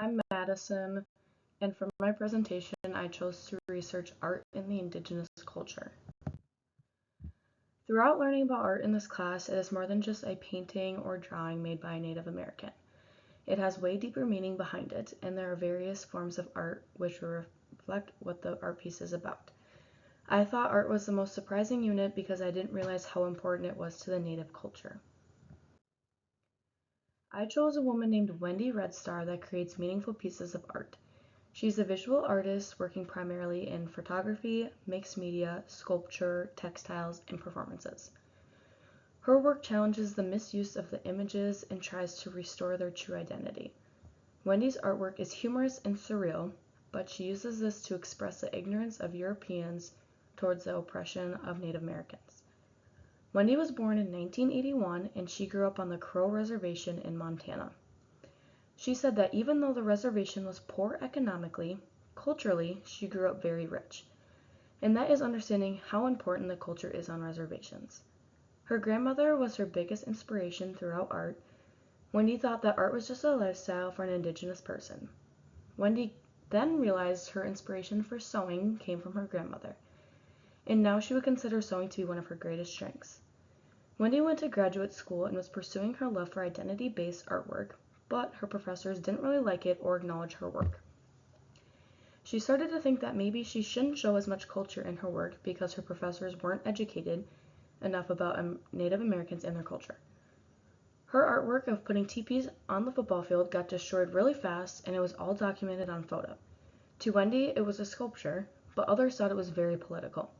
I'm Madison, and for my presentation, I chose to research art in the Indigenous culture. Throughout learning about art in this class, it is more than just a painting or drawing made by a Native American. It has way deeper meaning behind it, and there are various forms of art which reflect what the art piece is about. I thought art was the most surprising unit because I didn't realize how important it was to the Native culture. I chose a woman named Wendy Red Star that creates meaningful pieces of art. She's a visual artist working primarily in photography, mixed media, sculpture, textiles, and performances. Her work challenges the misuse of the images and tries to restore their true identity. Wendy's artwork is humorous and surreal, but she uses this to express the ignorance of Europeans towards the oppression of Native Americans. Wendy was born in 1981 and she grew up on the Crow Reservation in Montana. She said that even though the reservation was poor economically, culturally, she grew up very rich. And that is understanding how important the culture is on reservations. Her grandmother was her biggest inspiration throughout art. Wendy thought that art was just a lifestyle for an Indigenous person. Wendy then realized her inspiration for sewing came from her grandmother, and now she would consider sewing to be one of her greatest strengths. Wendy went to graduate school and was pursuing her love for identity-based artwork, but her professors didn't really like it or acknowledge her work. She started to think that maybe she shouldn't show as much culture in her work because her professors weren't educated enough about Native Americans and their culture. Her artwork of putting teepees on the football field got destroyed really fast, and it was all documented on photo. To Wendy, it was a sculpture, but others thought it was very political.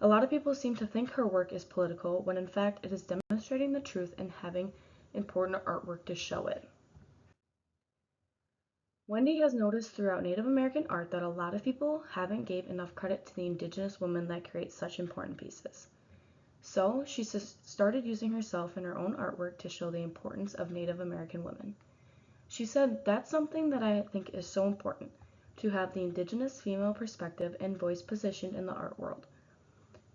A lot of people seem to think her work is political, when in fact it is demonstrating the truth and having important artwork to show it. Wendy has noticed throughout Native American art that a lot of people haven't gave enough credit to the Indigenous women that create such important pieces. So she started using herself in her own artwork to show the importance of Native American women. She said, "That's something that I think is so important, to have the Indigenous female perspective and voice positioned in the art world."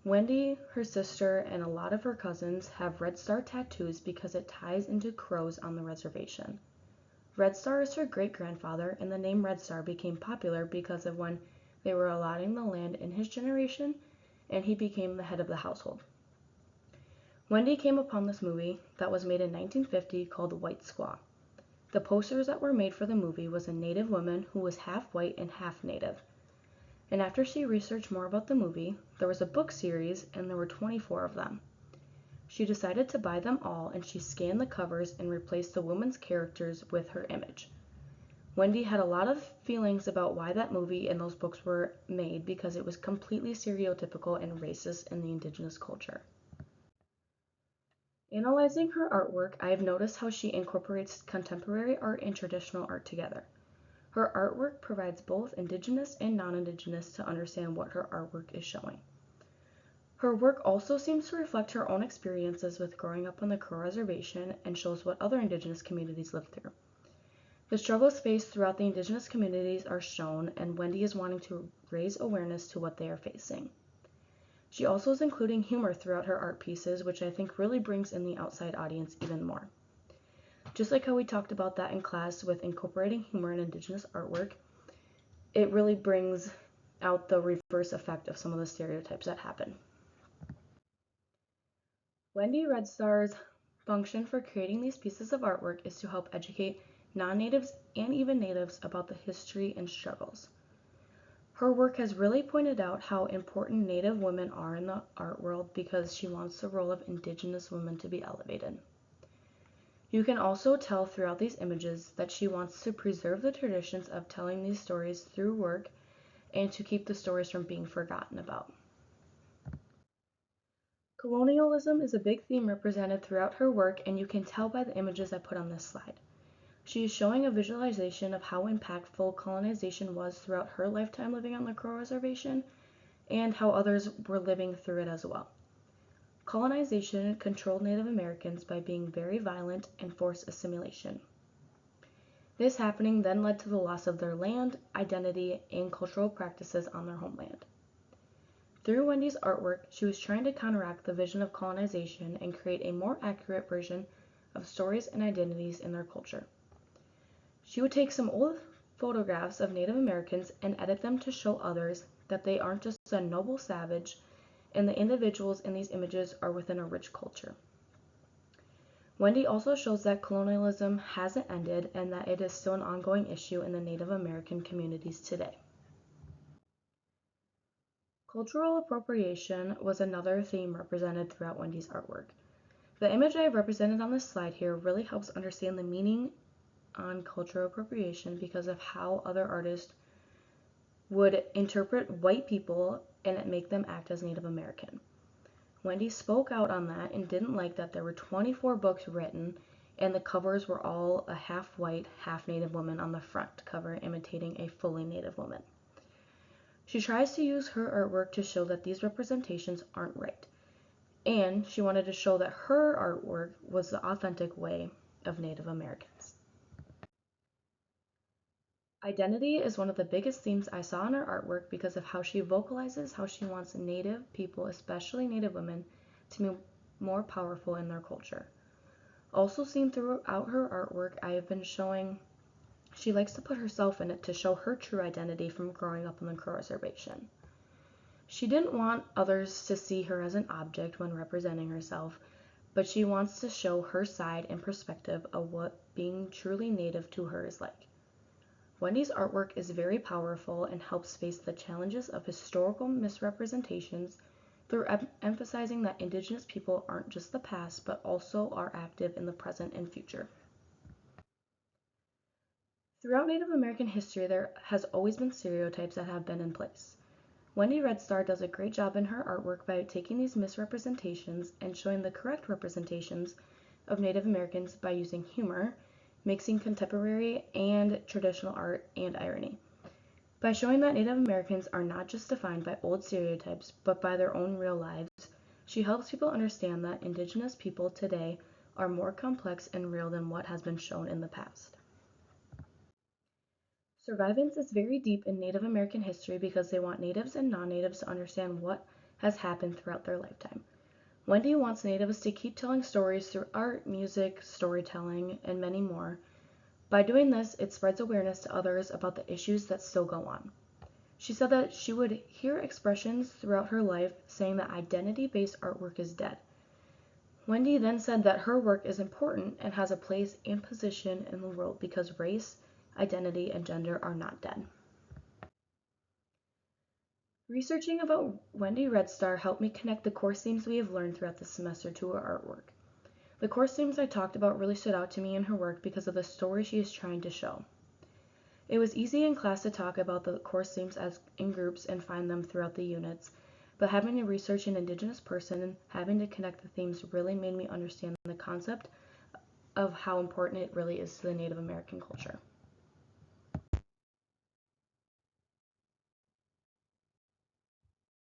Wendy, her sister, and a lot of her cousins have Red Star tattoos because it ties into crows on the reservation. Red Star is her great-grandfather, and the name Red Star became popular because of when they were allotting the land in his generation, and he became the head of the household. Wendy came upon this movie that was made in 1950 called White Squaw. The posters that were made for the movie was a Native woman who was half white and half Native. And after she researched more about the movie, there was a book series and there were 24 of them. She decided to buy them all and she scanned the covers and replaced the women's characters with her image. Wendy had a lot of feelings about why that movie and those books were made because it was completely stereotypical and racist in the Indigenous culture. Analyzing her artwork, I have noticed how she incorporates contemporary art and traditional art together. Her artwork provides both Indigenous and non-Indigenous to understand what her artwork is showing. Her work also seems to reflect her own experiences with growing up on the Crow Reservation and shows what other Indigenous communities live through. The struggles faced throughout the Indigenous communities are shown, and Wendy is wanting to raise awareness to what they are facing. She also is including humor throughout her art pieces, which I think really brings in the outside audience even more. Just like how we talked about that in class with incorporating humor in Indigenous artwork, it really brings out the reverse effect of some of the stereotypes that happen. Wendy Red Star's function for creating these pieces of artwork is to help educate non-natives and even natives about the history and struggles. Her work has really pointed out how important Native women are in the art world because she wants the role of Indigenous women to be elevated. You can also tell throughout these images that she wants to preserve the traditions of telling these stories through work and to keep the stories from being forgotten about. Colonialism is a big theme represented throughout her work, and you can tell by the images I put on this slide. She is showing a visualization of how impactful colonization was throughout her lifetime living on the Crow Reservation and how others were living through it as well. Colonization controlled Native Americans by being very violent and forced assimilation. This happening then led to the loss of their land, identity, and cultural practices on their homeland. Through Wendy's artwork, she was trying to counteract the vision of colonization and create a more accurate version of stories and identities in their culture. She would take some old photographs of Native Americans and edit them to show others that they aren't just a noble savage, and the individuals in these images are within a rich culture. Wendy also shows that colonialism hasn't ended and that it is still an ongoing issue in the Native American communities today. Cultural appropriation was another theme represented throughout Wendy's artwork. The image I have represented on this slide here really helps understand the meaning on cultural appropriation because of how other artists would interpret white people and make them act as Native American. Wendy spoke out on that and didn't like that there were 24 books written and the covers were all a half white, half Native woman on the front cover imitating a fully Native woman. She tries to use her artwork to show that these representations aren't right, and she wanted to show that her artwork was the authentic way of Native Americans. Identity is one of the biggest themes I saw in her artwork because of how she vocalizes how she wants Native people, especially Native women, to be more powerful in their culture. Also seen throughout her artwork, I have been showing she likes to put herself in it to show her true identity from growing up on the Crow Reservation. She didn't want others to see her as an object when representing herself, but she wants to show her side and perspective of what being truly Native to her is like. Wendy's artwork is very powerful and helps face the challenges of historical misrepresentations through emphasizing that Indigenous people aren't just the past, but also are active in the present and future. Throughout Native American history, there has always been stereotypes that have been in place. Wendy Redstar does a great job in her artwork by taking these misrepresentations and showing the correct representations of Native Americans by using humor, mixing contemporary and traditional art, and irony. By showing that Native Americans are not just defined by old stereotypes, but by their own real lives, she helps people understand that Indigenous people today are more complex and real than what has been shown in the past. Survivance is very deep in Native American history because they want natives and non-natives to understand what has happened throughout their lifetime. Wendy wants natives to keep telling stories through art, music, storytelling, and many more. By doing this, it spreads awareness to others about the issues that still go on. She said that she would hear expressions throughout her life saying that identity-based artwork is dead. Wendy then said that her work is important and has a place and position in the world because race, identity, and gender are not dead. Researching about Wendy Redstar helped me connect the course themes we have learned throughout the semester to her artwork. The course themes I talked about really stood out to me in her work because of the story she is trying to show. It was easy in class to talk about the course themes as in groups and find them throughout the units, but having to research an Indigenous person and having to connect the themes really made me understand the concept of how important it really is to the Native American culture.